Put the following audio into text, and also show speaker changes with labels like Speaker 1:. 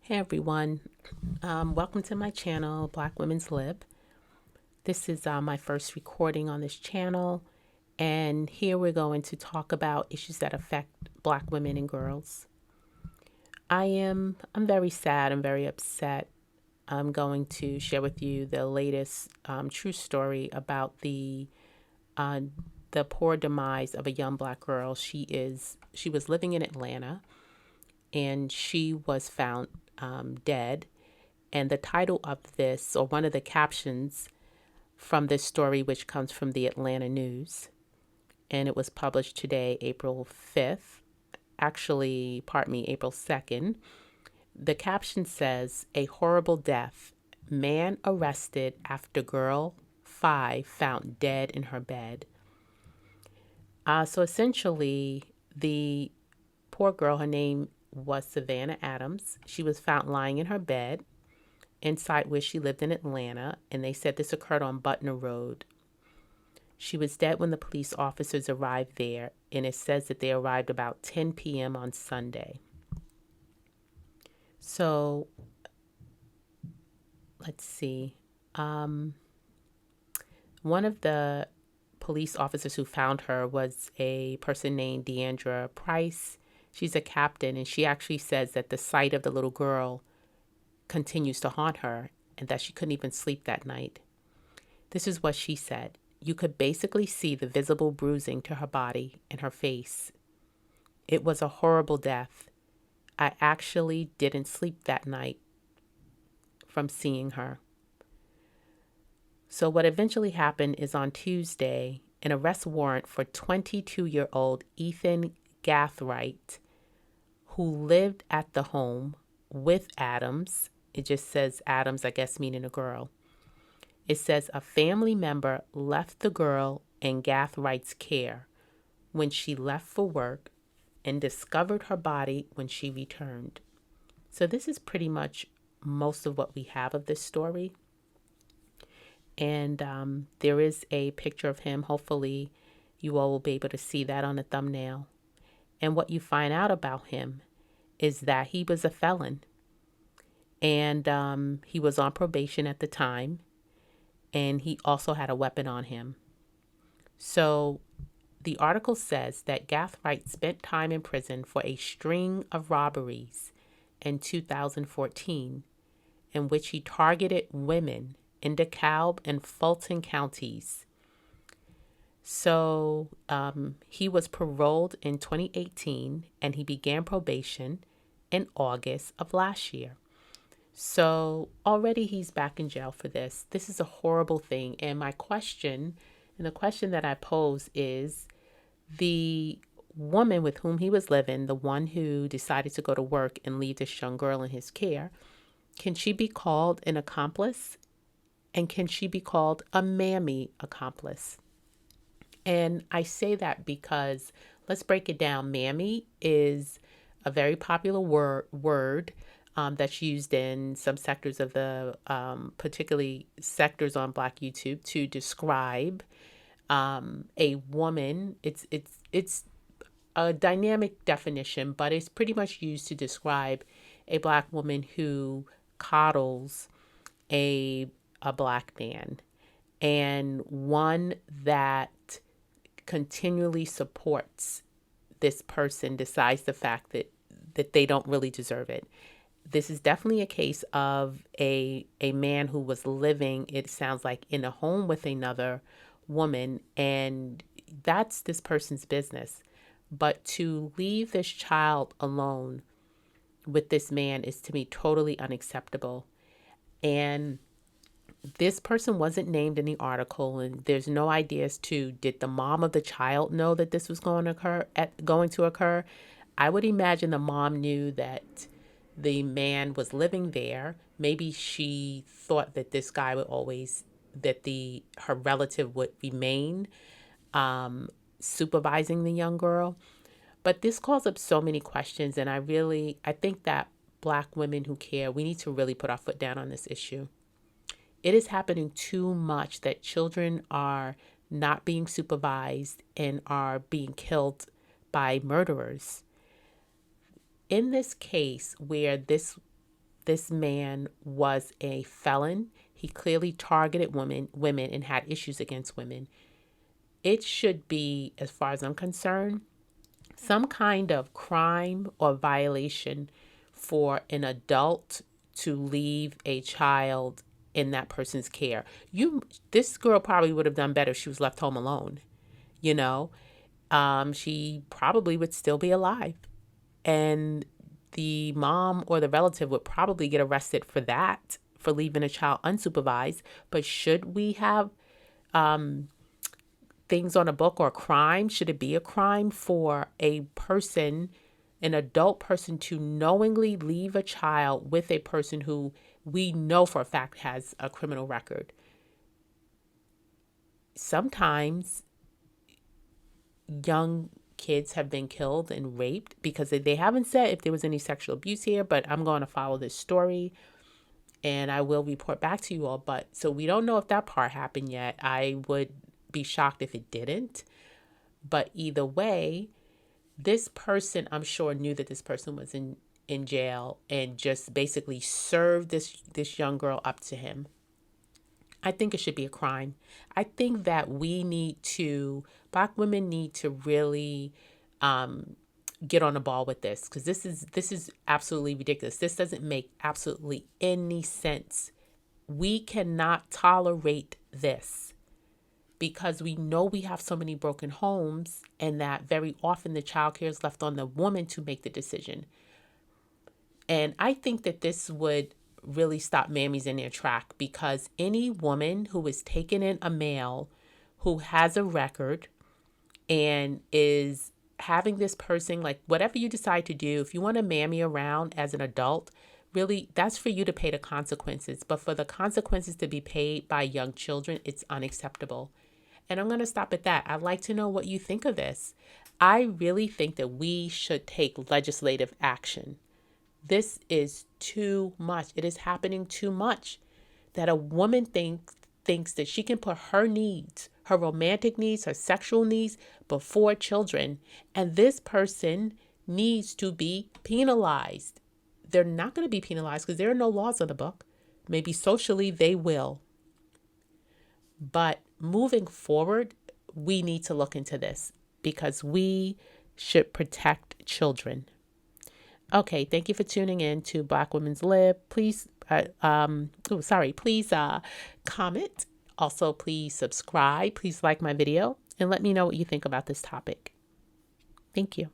Speaker 1: Hey everyone, welcome to my channel, Black Women's Lib. This is my first recording on this channel, and here we're going to talk about issues that affect Black women and girls. I'm very sad, I'm very upset. I'm going to share with you the latest true story about uh, the poor demise of a young Black girl. She was living in Atlanta, and she was found dead. And the title of this, or one of the captions from this story, which comes from the Atlanta News, and it was published today, April 5th, April 2nd. The caption says, "A horrible death. Man arrested after girl 5 found dead in her bed." So essentially, the poor girl, her name was Savannah Adams. She was found lying in her bed inside where she lived in Atlanta, and they said this occurred on Butner Road. She was dead when the police officers arrived there, and it says that they arrived about 10 p.m. on Sunday. So, let's see. One of the police officers who found her was a person named Deandra Price. She's a captain, and she actually says that the sight of the little girl continues to haunt her and that she couldn't even sleep that night. This is what she said. "You could basically see the visible bruising to her body and her face. It was a horrible death. I actually didn't sleep that night from seeing her." So what eventually happened is on Tuesday, an arrest warrant for 22-year-old Ethan Gathright, who lived at the home with Adams. It just says Adams, I guess meaning a girl. It says a family member left the girl in Gathwright's care when she left for work and discovered her body when she returned. So this is pretty much most of what we have of this story. And there is a picture of him. Hopefully you all will be able to see that on the thumbnail. And what you find out about him is that he was a felon. And he was on probation at the time. And he also had a weapon on him. So the article says that Gathright spent time in prison for a string of robberies in 2014, in which he targeted women in DeKalb and Fulton counties. So he was paroled in 2018, and he began probation in August of last year. So already he's back in jail for this. This is a horrible thing. And my question, and the question that I pose is, the woman with whom he was living, the one who decided to go to work and leave this young girl in his care, can she be called an accomplice? And can she be called a mammy accomplice? And I say that because let's break it down. Mammy is a very popular word that's used in some sectors of the, particularly sectors on Black YouTube, to describe a woman. It's a dynamic definition, but it's pretty much used to describe a Black woman who coddles a Black man, and one that continually supports this person despite the fact that they don't really deserve it. This is definitely a case of a man who was living, it sounds like, in a home with another woman, and that's this person's business. But to leave this child alone with this man is, to me, totally unacceptable. And this person wasn't named in the article, and there's no idea as to, did the mom of the child know that this was going to occur? I would imagine the mom knew that the man was living there. Maybe she thought that this guy would always, that her relative would remain supervising the young girl. But this calls up so many questions, and I think that Black women who care, we need to really put our foot down on this issue. It is happening too much that children are not being supervised and are being killed by murderers. In this case where this this man was a felon. He clearly targeted women and had issues against women. It should be, as far as I'm concerned, some kind of crime or violation for an adult to leave a child in that person's care. This girl probably would have done better if she was left home alone. You know, she probably would still be alive, and the mom or the relative would probably get arrested for that, for leaving a child unsupervised. But should we have things on a book or crime? Should it be a crime for a person, an adult person, to knowingly leave a child with a person who we know for a fact has a criminal record? Sometimes young kids have been killed and raped because they haven't said if there was any sexual abuse here, but I'm going to follow this story and I will report back to you all. But so we don't know if that part happened yet. I would be shocked if it didn't. But either way, this person, I'm sure, knew that this person was in jail and just basically served this young girl up to him. I think it should be a crime. I think that Black women need to really get on the ball with this, because this is absolutely ridiculous. This doesn't make absolutely any sense. We cannot tolerate this, because we know we have so many broken homes, and that very often the child care is left on the woman to make the decision. And I think that this would really stop mammies in their track, because any woman who is taking in a male who has a record and is having this person, like, whatever you decide to do, if you want to mammy around as an adult, really, that's for you to pay the consequences. But for the consequences to be paid by young children, it's unacceptable. And I'm going to stop at that. I'd like to know what you think of this. I really think that we should take legislative action. This is too much. It is happening too much that a woman thinks that she can put her needs, her romantic needs, her sexual needs before children. And this person needs to be penalized. They're not going to be penalized because there are no laws on the book. Maybe socially they will. But moving forward, we need to look into this, because we should protect children. Okay, thank you for tuning in to Black Women's Lib. Please, please comment. Also, please subscribe. Please like my video and let me know what you think about this topic. Thank you.